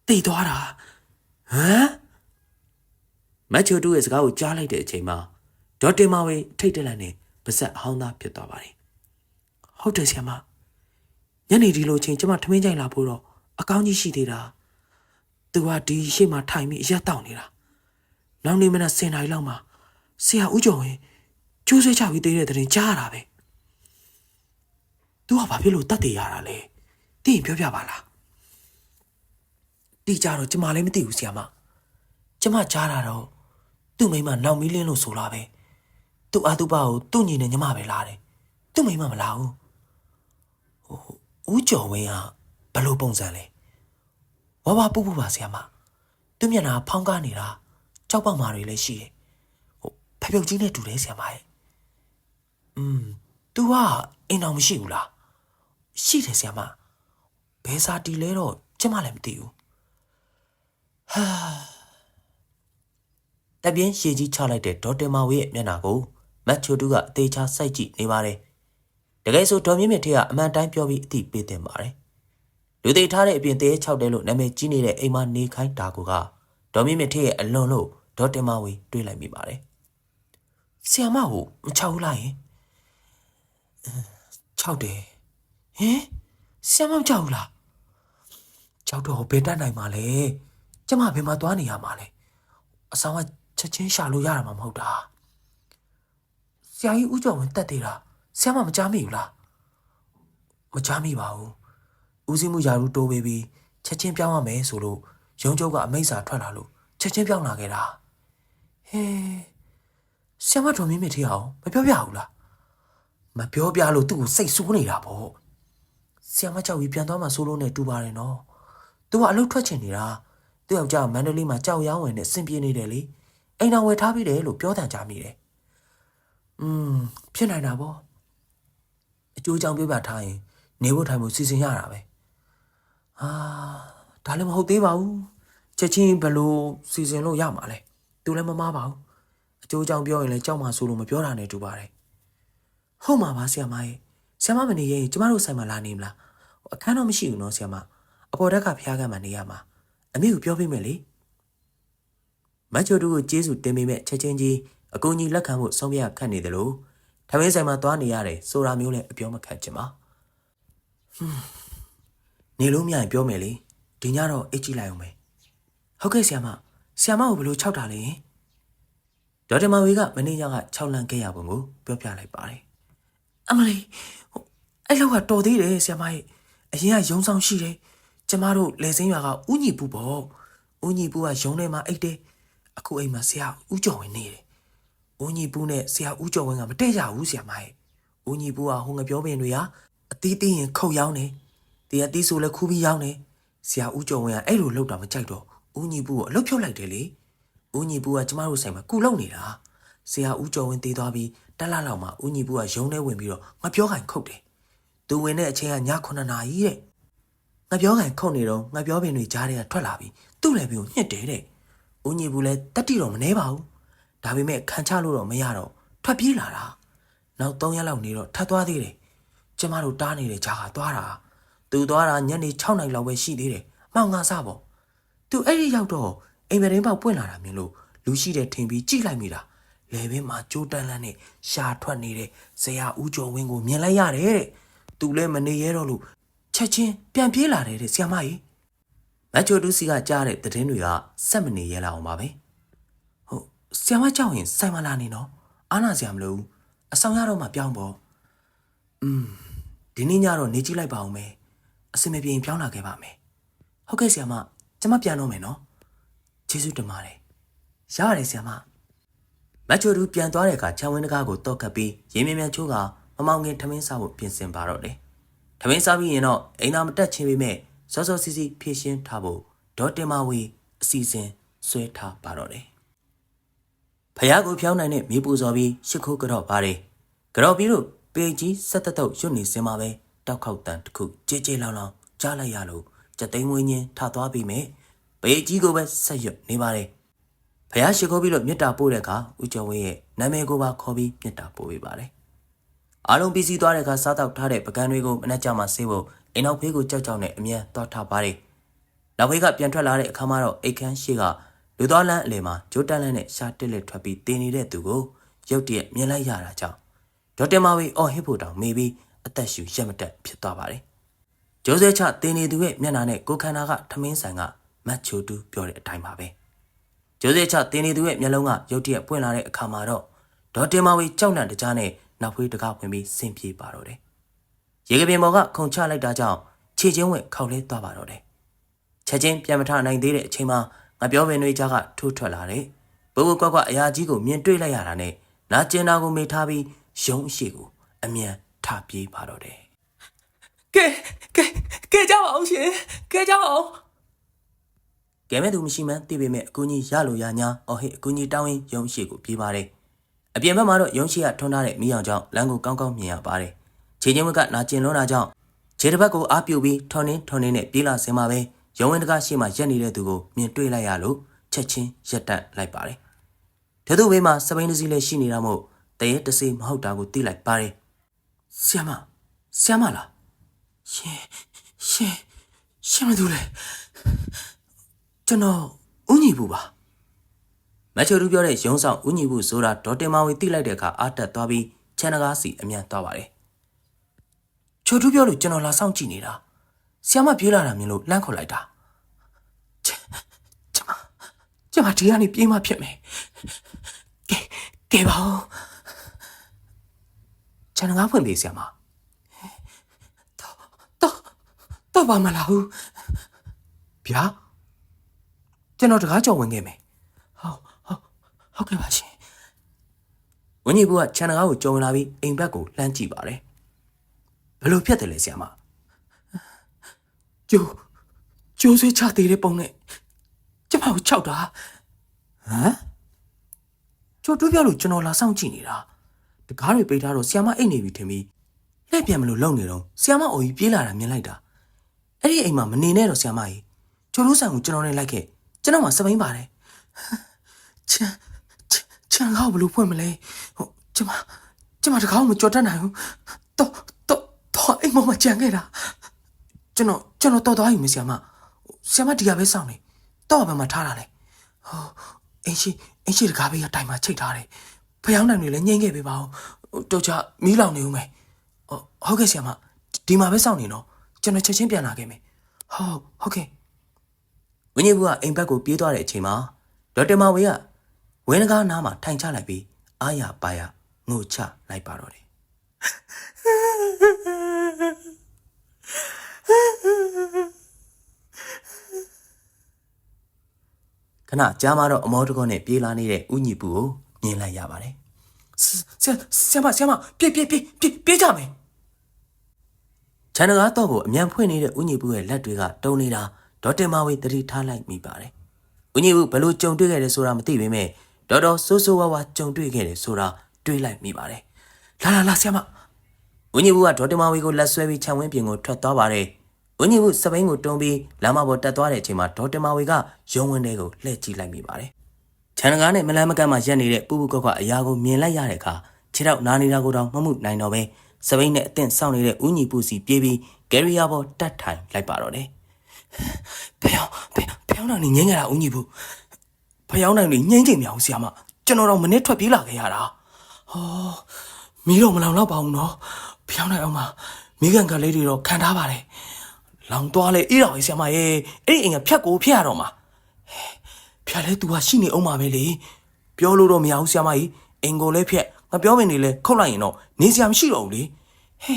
တည်သွားတာဟမ်မချိုတူရဲ့စကားကိုကြားလိုက်တဲ့အချိန်မှာဒေါက်တာမဝေထိတ်တလန့်နဲ့ပါဇက်အဟောင်းသားဖြစ်သွားပါတယ်ဟုတ်တယ်ဆရာမညနေဒီလိုချိန်ကျမထမင်းကြိုင်လာဖို့တော့အကောင်းကြီးရှိသေးတာသူကဒီရှေ့မှာထိုင်ပြီးအရက်တောက်နေတာနောက်နေ့မနက်10 နာရီလောက်မှာဆရာဦးကျော်ဝင်ကျိုးဆွဲချပြီးသေးတဲ့တဲ့ကြားရတာပဲသူကဘာဖြစ်လို့တတ်တည်ရတာလဲသိရင်ပြောပြပါလားတိကြတော့ကျမလည်းမသိဘူးဆရာမကျမကြားတာတော့သူ့မိမနောက်မီးလင်းလို့ဆိုလာပဲသူ့အာသူပါကိုသူ့ညီနဲ့ညီမပဲလာတယ်သူ့မိမမလာဘူးဦးကျော်ဝင်းကဘယ်လိုပုံစံလဲဝါပူပါဆရာမသူ့မျက်နှာဖောင်းကားနေတာကြောက်ပေါက်မာတွေလည်းရှိတယ်ဖပြုတ်ကြီးနဲ့တူတယ်ဆရာမရဲ့သူကအင်းအောင်မရှိဘူးလားရှိတယ်ဆရာမဘယ်စာတီလဲတော့ကျမလည်းမသိဘူးဟာတပြင်းရှည်ကြီးချလိုက်တဲ့ဒေါက်တာမဝေရဲ့မျက်နှာကိုမတ်ချိုတူကအသေးချာစိုက်ကြည့်နေပါတယ်တကယ်ဆိုဒေါ်မြင့်မြင့်ထေကအမှန်တိုင်းပြောပြီးအသိပေးတင်ပါတယ်လူသေးထားတဲ့အပြင်သေး6တဲလို့နာမည်ကြီးနေတဲ့အိမ်မနေခိုင်းတာကိုကဒေါ်မြင့်မြင့်ထေရဲ့အလွန်လို့ဒေါက်တာမဝေတွေးလိုက်မိပါတယ်ဆီယမကိုမချောက်ဘူးလားယင်6တယ်ဟင်ဆီယမမချောက်ဘူးလားကြောက်တော့ဘယ်တတ်နိုင်မှာလဲကျမဘယ်မှာသွားနေရမှာလဲအဆောင်က ချက်ချင်းရှာလို့ရတာမှမဟုတ်တာဆရာကြီးဦးကျော်ဝင်းတက်သေးတာဆရာမမကြားမိဘူးလားမကြားမိပါဘူးဦးစီးမှုယာရုတိုးပေးပြီးချက်ချင်းပြောင်းရမယ်ဆိုလို့ရုံးချုပ်ကအမိန့်စာထွက်လာလို့ချက်ချင်းပြောင်းလာခဲ့တာဟဲဆရာမတော်မင်းမထီအောင်မပြောပြဘူးလားမပြောပြလို့သူ့ကိုစိတ်ဆိုးနေတာပေါ့ဆရာမကြောက်ပြီးပြန်သွားမှဆိုလို့နဲ့တူပါတယ်နော်သူကအလုပ်ထွက်ချင်နေတာသူ့ယောက်ျားမန္တလေးမှာကြောက်ရောင်းဝင်နဲ့စင်ပြေနေတယ်လေအိမ်တော်ဝယ်ထားပြီးတယ်လို့ပြောတန်ကြမိတယ်ဖြစ်နိုင်တာပေါ့အကျိုးကြောင့်ပြပြထားရင်နေဖို့ထိုင်ဖို့စီစဉ်ရတာပဲဒါလည်းမဟုတ်သေးပါဘူးချက်ချင်းဘယ်လိုစီစဉ်လို့ရမှာလဲသူလည်းမမားပါဘူးအကျိုးကြောင့်ပြောရင်လည်းကြောက်မှဆိုလို့မပြောတာနဲ့တူပါတယ်ဟုတ်မှာပါဆရာမရဲ့ဆရာမမနေရင်ကျမတို့ဆိုင်မှာလာနေမလားအခန်းတော့မရှိဘူးနော်ဆရာမအပေါ်တက်ကဖျားကမှနေရမှာအမေကိုပြောပေးမယ်လေမချိုတူကိုကျေးဇူးတင်ပေးမဲ့ချက်ချင်းကြီးအကူကြီးလက်ခံဖို့ဆုံးဖြတ်ခတ်နေတယ်လို့ထမင်းဆိုင်မှာသွားနေရတယ်ဆိုတာမျိုးလည်းအပြောမခတ်ချင်ပါနေလို့မရရင်ပြောမယ်လေဒီညတော့အိတ်ကြည့်လိုက်အောင်မယ်ဟုတ်ကဲ့ဆရာမကိုဘယ်လိုခြောက်တာလဲဒေါက်တာမဝေကမနေ့ညက6လန့်ခဲ့ရပုံကိုပြောပြလိုက်ပါတယ်အမလေးအဲ့လောက်ကတော်သေးတယ်ဆရာမရဲ့အရင်ကရုံဆောင်ရှိတယ်ကျမတို့လေစင်းရွာကဦးညီပူပေါ့ဦးညီပူကရုံထဲမှာအိတ်တယ်အခုအိမ်မှာဆရာဦးကျော်ဝင်းနေတယ်ဦးညီပူနဲ့ဆရာဦးကျော်ဝင်းကမတည့်ကြဘူးဆရာမရဲ့ဦးညီပူကဟိုငပြောပင်တွေကအသီးသီးရင်ခုတ်ရောင်းတယ်တရားသီးဆိုလဲခူးပြီးရောင်းတယ်ဆရာဦးကျော်ဝင်းကအဲ့လိုလုပ်တာမကြိုက်တော့ဦးညီပူကိုအလုပ်ဖြုတ်လိုက်တယ်လေဦးညီပူကကျမတို့ဆိုင်မှာကုလုံနေတာဆရာဦးကျော်ဝင်းတည်သွားပြီးတက်လာလောက်မှာဦးညီပူကရုံထဲဝင်ပြီးတော့ငါပြောခိုင်ခုတ်တယ်သူဝင်တဲ့အချိန်ကည9 နာရီတဲ့ငါပြောခိုင်ခုတ်နေတော့ငါပြောပင်တွေကြားထဲကထွက်လာပြီးသူ့လည်းပြီးကိုညှစ်တယ်တဲ့ဦးညီပူလည်းတက်တိတော့မနှဲပါဘူးဒါပေမဲ့ခံချလို့တော့မရတော့ထွက်ပြေးလာတာနောက်3ရက်လောက်နေတော့ထပ်သွားသေးတယ်ကျမတို့တားနေတဲ့ကြားကသွားတာသူသွားတာညနေ6 နာရီလောက်ပဲရှိသေးတယ်မောင်ငါစားပေါ့သူအဲ့ဒီရောက်တော့အိမ်မရင်းပေါက်ပွင့်လာတာမြင်လို့လူရှိတဲ့ထင်ပြီးကြည့်လိုက်မိတာလေဘင်းမှာကြိုးတန်းလန်းနဲ့ရှာထွက်နေတဲ့ဆရာဦးကျော်ဝင်းကိုမြင်လိုက်ရတယ်တဲ့သူလည်းမနေရတော့လို့ချက်ချင်းပြန်ပြေးလာတယ်တဲ့ဆရာမကြီးမချိုတူစီကကြားတဲ့သတင်းတွေကစက်မနေရလောက်အောင်ပါပဲဟုတ်ဆရာမကြောက်ရင်ဆိုင်မလာနေနော်အားနာစရာမလိုဘူးအဆောင်ရတော့မှပြောင်းပေါ့ဒီနေ့ညတော့နေကြည့်လိုက်ပါဦးမယ်အစင်မပြေရင်ပြောင်းလာခဲ့ပါမယ်ဟုတ်ကဲ့ဆရာမကျမပြန်တော့မယ်နော်ကျေးဇူးတင်ပါတယ်ရတယ်ဆရာမမချိုတူပြန်သွားတဲ့အခါခြံဝင်းတကားကိုတော့ကပ်ပြီးရင်းမြမြချိုးကမမောင်ငင်ထမင်းစားဖို့ပြင်ဆင်ပါတော့တယ်ထမင်းစားပြီးရင်တော့အိမ်သာမတက်ချင်းပေမဲ့စောစောစီစီဖြည့်ရှင်းထားဖို့ဒေါ်တင်မဝေအစီအစဉ်ဆွဲထားပါတော့တယ်ဖယားကိုဖျောင်းနိုင်တဲ့မြေပူစော်ပြီးရှ िख ိုးကြော့ပါတယ်ကြော့ပြီးတော့ပေကြီးဆက်တက်တော့ရွတ်နေစင်မှာပဲတောက်ခေါက်တန်တစ်ခုကြေးကြေးလောင်လောင်ကြားလိုက်ရလို့ကြက်သိန်းဝင်းချင်းထသွားပြီးမဲ့ပေကြီးကိုပဲဆက်ရွတ်နေပါတယ်ဖယားရှ िख ိုးပြီးတော့မြစ်တာပို့တဲ့အခါဦးကျော်ဝင်းရဲ့နာမည်ကိုပါခေါ်ပြီးမြစ်တာပို့ပေးပါတယ်အားလုံးပြီးစီးသွားတဲ့အခါစားတောက်ထားတဲ့ပကံတွေကိုမနှက်ကြမှာဆေးဖို့အိမ်နောက်ဖေးကိုကြောက်ကြောက်နဲ့အမြန်သွားထားပါတယ်နောက်ဖေးကပြန်ထွက်လာတဲ့အခါမှာတော့အိတ်ခမ်းရှိကလူသွားလန်းအလယ်မှာဂျိုးတန်းလန်းနဲ့ရှာတက်လက်ထွက်ပြီးတင်းနေတဲ့သူကိုရုတ်တရက်မြင်လိုက်ရတာကြောင့်ဒေါက်တာမဝေအော်ဟစ်ဖို့တောင်မေးပြီးအသက်ရှူရက်မတက်ဖြစ်သွားပါတယ်ဂျိုးစဲချတင်းနေသူရဲ့မျက်နှာနဲ့ကိုခန္ဓာကထမင်းဆိုင်ကမတ်ချိုတူပြောတဲ့အတိုင်းပါပဲဂျိုးစဲချတင်းနေသူရဲ့မျက်လုံးကရုတ်တရက်ပွင့်လာတဲ့အခါမှာတော့ဒေါက်တာမဝေကြောက်လန့်တကြားနဲ့နောက်ဖေးတကားဝင်ပြီးဆင်ပြေပါတော့တယ်ရေကပင်ပေါ်ကခုန်ချလိုက်တာကြောင့်ခြေချင်းဝက်ခေါက်လဲသွားပါတော့တယ်ချက်ချင်းပြန်မထနိုင်သေးတဲ့အချိန်မှာငါပြောပင်တွေကြားကထိုးထွက်လာတဲ့ဘိုးဘကွက်ကွက်အရာကြီးကိုမြင်တွေ့လိုက်ရတာနဲ့နာကျင်တာကိုမေ့ထားပြီးရုံးအရှိကိုအမြန်ထပြေးပါတော့တယ်ကဲကြပါအောင်ရှင်ကဲကြပါအောင်ကဲမဲ့သူမရှိမှန်းသိပေမဲ့အကူကြီးရလို့ရညာအော်ဟစ်အကူကြီးတောင်းရင်ရုံးအရှိကိုပြေးပါတယ်အပြင်ဘက်မှာတော့ရုံးရှိကထွန်းထားတဲ့မိအောင်ကြောင့်လမ်းကိုကောင်းကောင်းမြင်ရပါတယ်ခြေချင်းဝက်ကနာကျင်လွန်းတာကြောင့်ခြေတစ်ဖက်ကိုအားပြုတ်ပြီးထွန်းနေနဲ့ပြေးလာစင်မှာပဲရုံးဝင်းတကားရှိမှရက်နေတဲ့သူကိုမြင်တွေ့လိုက်ရလို့ချက်ချင်းရက်တက်လိုက်ပါတယ်။ဒါသူဘေးမှာစပိန်တစည်းလည်းရှိနေတာမို့တရေတစေးမဟုတ်တာကိုသိလိုက်ပါတယ်။ဆီယမလားရှင်မသူလဲကျွန်တော်ဦးညီဘူးပါမချိုတူပြောတဲ့ရုံးဆောင်ဦးညီဘူးဆိုတာဒေါ်တင်မဝေသိလိုက်တဲ့အခါအားတက်သွားပြီးချန်နကားစီအမြန်သွားပါတယ်။ချိုတူပြောလို့ကျွန်တော်လာဆောင်ကြည့်နေတာဆီယမပြေးလာတာမြင်လို့လန့်ခေါ်လိုက်တာကျ ကျမဒီကနေပြေးမှဖြစ်မယ်ကဲပါဦးခြံငါးဖွင့်ပေးဆရာမတော့ပါမလားဘူးဗျာကျွန်တော်တကားကြော်ဝင်ခဲ့မယ်ဟုတ်ကဲ့ပါရှင်ဝင်းကြီးဘူးကခြံတကားကိုကြော်ဝင်လာပြီးအိမ်ဘက်ကိုလှမ်းကြည့်ပါတယ်ဘယ်လိုဖြစ်တယ်လဲဆရာမကျိုးဆွေးချသေးတဲ့ပုံနဲ့ကျမကိုခြောက်တာဟမ်ကျိုးတွေးပြလို့ကျွန်တော်လာဆောင်ကြည့်နေတာတကားတွေပိတ်ထားတော့ဆရာမအိတ်နေပြီထင်ပြီးလှည့်ပြန်မလို့လုံနေတော့ဆရာမအိုကြီးပြေးလာတာမြင်လိုက်တာအဲ့ဒီအိမ်မှာမနေနဲ့တော့ဆရာမကြီးကျိုးလို့ဆိုင်ကိုကျွန်တော်နဲ့လိုက်ခဲ့ကျွန်တော်မှစပိန်ပါတယ်ချန်ကောက်ဘလို့ဖွင့်မလဲဟိုကျမတကားကိုမကြော်တတ်နိုင်ဘူးတော့အိမ်မကြံခဲ့တာကျွန်တော်တော်သွားယူမယ်ဆရာမဒီကပဲစောင့်နေတော့ဘယ်မှာထားတာလဲဟိုအင်းရှိတကားဘေးကတိုင်မှာချိတ်ထားတယ်ဖျောင်းနိုင်တွေလည်းညှိမ့်ခဲ့ပေးပါဦးတော့ချမီးလောင်နေဦးမယ်ဟုတ်ကဲ့ဆရာမဒီမှာပဲစောင့်နေတော့ကျွန်တော်ချက်ချင်းပြန်လာခဲ့မယ်ဟုတ်ကဲ့ဝင်းကြီးဘူးကအိမ်ဘက်ကိုပြေးသွားတဲ့အချိန်မှာဒေါက်တာမဝေကဝင်းကားနားမှာထိုင်ချလိုက်ပြီးအားရပါရငိုချလိုက်ပါတော့တယ်ခဏကြာမှတော့အမောတကောနဲ့ပြေးလာနေတဲ့ဥညီပူကိုမြင်လိုက်ရပါတယ်ဆရာမပြေးကြမယ်ခြံတကားတော့ကိုအမြန်ဖွင့်နေတဲ့ဥညီပူရဲ့လက်တွေကတုံနေတာဒေါက်တာမဝေတတိထားလိုက်မိပါတယ်ဥညီပူဘလို့ကြုံတွေ့ခဲ့တယ်ဆိုတာမသိပေမဲ့တော်ဆိုးဝါးကြုံတွေ့ခဲ့တယ်ဆိုတာတွေးလိုက်မိပါတယ်လာဆရာမဥညီပူကဒေါက်တာမဝေကိုလက်ဆွဲပြီးခြံဝင်းပြင်ကိုထွက်သွားပါတယ်ဝင်းကြီးကစပိန်ကိုတွန်းပြီးလမ်းမပေါ်တက်သွားတဲ့အချိန်မှာဒေါက်တာမဝေကရုံးဝင်းထဲကိုလှည့်ကြည့်လိုက်မိပါတယ်။ခြံကားနဲ့မလန်းမကန့်မှရက်နေတဲ့ပူကအရာကိုမြင်လိုက်ရတဲ့အခါခြေထောက်နာနေတာကိုတောင်မမှုနိုင်တော့ပဲစပိန်နဲ့အသင့်စောင့်နေတဲ့ဦးညီပူစီပြေးပြီးဂယ်ရီယာပေါ်တက်ထိုင်လိုက်ပါတော့တယ်။ဖျောင်းနိုင်နေငင်းကြတာဦးညီပူဖျောင်းနိုင်နေငင်းကြမြောင်ဆရာမကျွန်တော်တော့မနေ့ထွက်ပြေးလာခဲ့ရတာ။မီးတော့မလောင်တော့ပါဘူးနော်။ဖျောင်းနိုင်အောင်ပါမိကန်ကလေးတွေတော့ခံထားပါတယ်။လောင်သွားလေအေးတော်ကြီးဆရာမရဲ့အဲ့ဒီအိမ်ကဖြတ်ကိုဖျက်ရတော့မှာဖြတ်လဲ तू ဟာရှိနေအောင်ပါပဲလေပြောလို့တော့မရဘူးဆရာမကြီးအိမ်ကိုလည်းဖြက်ငါပြောပင်နေလဲခုတ်လိုက်ရင်တော့နေစရာမရှိတော့ဘူးလေဟဲ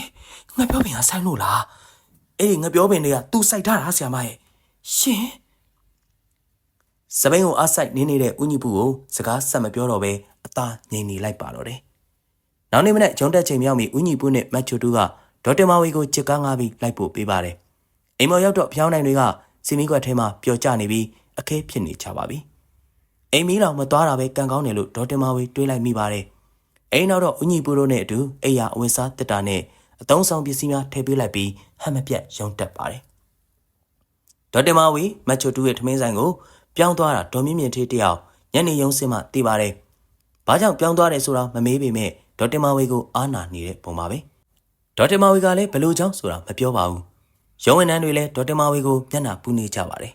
ငါပြောပင်ကဆိုင်လို့လားအဲ့ဒီငါပြောပင်တွေက तू စိုက်ထားတာဆရာမရဲ့ရှင်စပိန်ကိုအားစိုက်နေတဲ့ဦးညီပူကိုစကားဆက်မပြောတော့ပဲအသာငြိမ်နေလိုက်ပါတော့တယ်နောက်နေ့မနေ့ဂျုံတက်ချိန်မြောက်ပြီးဦးညီပူနဲ့မတ်ချိုတူကဒေါက်တာမဝေကိုချစ်ကားငါပြီးလိုက်ပို့ပေးပါတယ်အိမ်မော်ရောက်တော့ဖျောင်းနိုင်တွေကစီမီကွက်ထဲမှာပျော်ကျနေပြီးအခဲဖြစ်နေကြပါပြီအိမ်မီးတော်မသွားတာပဲကံကောင်းတယ်လို့ဒေါက်တာမဝေတွေးလိုက်မိပါတယ်အိမ်နောက်တော့ဦးညီပူတို့နဲ့အတူအိယာအဝတ်စားတက်တာနဲ့အသုံးဆောင်ပစ္စည်းများထည့်ပေးလိုက်ပြီးဟမ်မပြတ်ရုံတက်ပါတယ်ဒေါက်တာမဝေမတ်ချိုတူရဲ့ထမင်းဆိုင်ကိုပြောင်းသွားတာဒေါ်မြင့်မြင့်ထေးတယောက်ညနေရုံးစင်မှသိပါတယ်ဘာကြောင့်ပြောင်းသွားတယ်ဆိုတာမမေးပေမဲ့ဒေါက်တာမဝေကိုအားနာနေတဲ့ပုံပါပဲဒေါက်တာမဝေကလည်းဘလို့ကြောင့်ဆိုတာမပြောပါဘူးရုံးဝန်ထမ်းတွေလည်းဒေါက်တာမဝေကိုမျက်နှာပူနေကြပါတယ်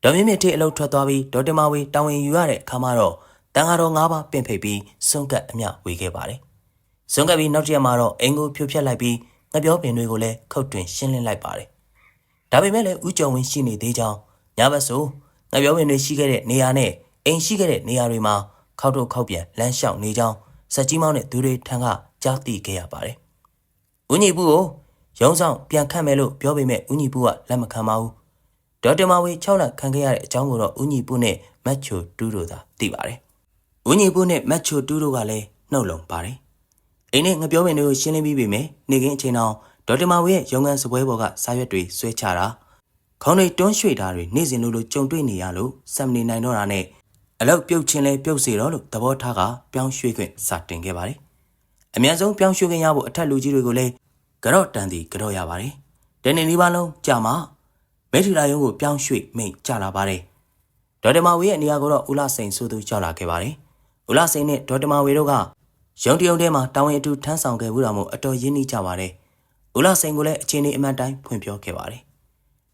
ဒေါ်မြင့်မြင့်ထေးအလုပ်ထွက်သွားပြီးဒေါက်တာမဝေတာဝန်ယူရတဲ့အခါမှာတော့တန်ဃာတော်၅ပါးပင့်ဖိတ်ပြီးစွန့်ကပ်အမျှဝေခဲ့ပါတယ်စွန့်ကပ်ပြီးနောက်တစ်ရက်မှာတော့အင်ကိုဖြိုဖျက်လိုက်ပြီးငပြောပင်တွေကိုလည်းခုတ်တွင်ရှင်းလင်းလိုက်ပါတယ်ဒါပေမဲ့လည်းဦးကျော်ဝင်းရှိနေသေးကြောင်းညဘက်ဆိုငပြောပင်တွေရှိခဲ့တဲ့နေရာနဲ့အိမ်ရှိခဲ့တဲ့နေရာတွေမှာခောက်တော့ခောက်ပြန်လမ်းလျှောက်နေကြောင်းစက်ကြီးမောင်းတဲ့သူတွေထံကကြားသိခဲ့ရပါတယ်ဦးညီပူကိုရုံးဆောင်ပြန်ခတ်မယ်လို့ပြောပေမဲ့ဦးညီပူကလက်မခံပါဘူးဒေါက်တာမဝေ6လခံခဲ့ရတဲ့အကြောင်းကိုတော့ဦးညီပူနဲ့မတ်ချိုတူးတို့သာသိပါတယ်ဦးညီပူနဲ့မတ်ချိုတူးတို့ကလည်းနှုတ်လုံပါတယ်အိမ်နဲ့ငပြောပင်တွေကိုရှင်းလင်းပြီးပြီမယ်နေခင်းအချိန်အောင်ဒေါက်တာမဝေရဲ့ရုံးခန်းစပွဲပေါ်ကစာရွက်တွေဆွဲချတာခေါင်းတွေတွန်းရွှေ့တာတွေနေ့စဉ်လိုကြုံတွေ့နေရလို့စက်မနေနိုင်တော့တာနဲ့အလောက်ပြုတ်ချင်းလဲပြုတ်စီတော့လို့သဘောထားကပြောင်းရွှေ့ခွင့်စတင်ခဲ့ပါတယ်အများဆုံးပြောင်းရွှေ့ခွင့်ရဖို့အထက်လူကြီးတွေကိုလည်းကြော့တန်တီကြော့ရပါတယ်တနေ့လေးပါလုံးကြာမှမိထီလာယုံကိုပြောင်းရွှေ့မိတ်ကြလာပါတယ်ဒေါက်တာမဝေရဲ့နေရာကိုတော့ဦးလာစိန်ဆိုသူကြောက်လာခဲ့ပါတယ်ဦးလာစိန်နဲ့ဒေါက်တာမဝေတို့ကရုံတရုံထဲမှာတာဝန်အတူထမ်းဆောင်ခဲ့မှုတော်မို့အတော်ရင်းနှီးကြပါတယ်ဦးလာစိန်ကလည်းအချိန်လေးအမှန်တိုင်းဖွင့်ပြောခဲ့ပါတယ်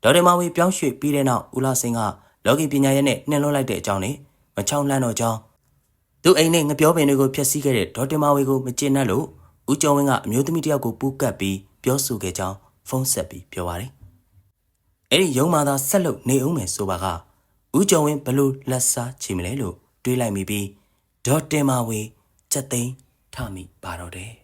ဒေါက်တာမဝေပြောင်းရွှေ့ပြီးတဲ့နောက်ဦးလာစိန်ကလော်ကီပညာရဲ့နဲ့နှင်လွှတ်လိုက်တဲ့အကြောင်းနဲ့မချောင်းလှမ်းတော့ကြောင်းသူအိမ်နဲ့ငပြောပင်တွေကိုဖျက်ဆီးခဲ့တဲ့ဒေါက်တာမဝေကိုမကျေနပ်လို့ဦးကျော်ဝင်းကအမျိုးသမီးတယောက်ကိုပူးကပ်ပြီးပြောဆိုခဲ့ကြောင်းဖုန်းဆက်ပြီးပြောပါတယ်အဲ့ဒီရုံးမှာသာဆက်လုပ်နေအောင်မယ်ဆိုပါက ဦးကျော်ဝင်းဘလို့လက်စားချီမလဲလို့တွေးလိုက်မိပြီးဒေါ်တင်မာဝေချက်သိမ်းထမိပါတော့တယ်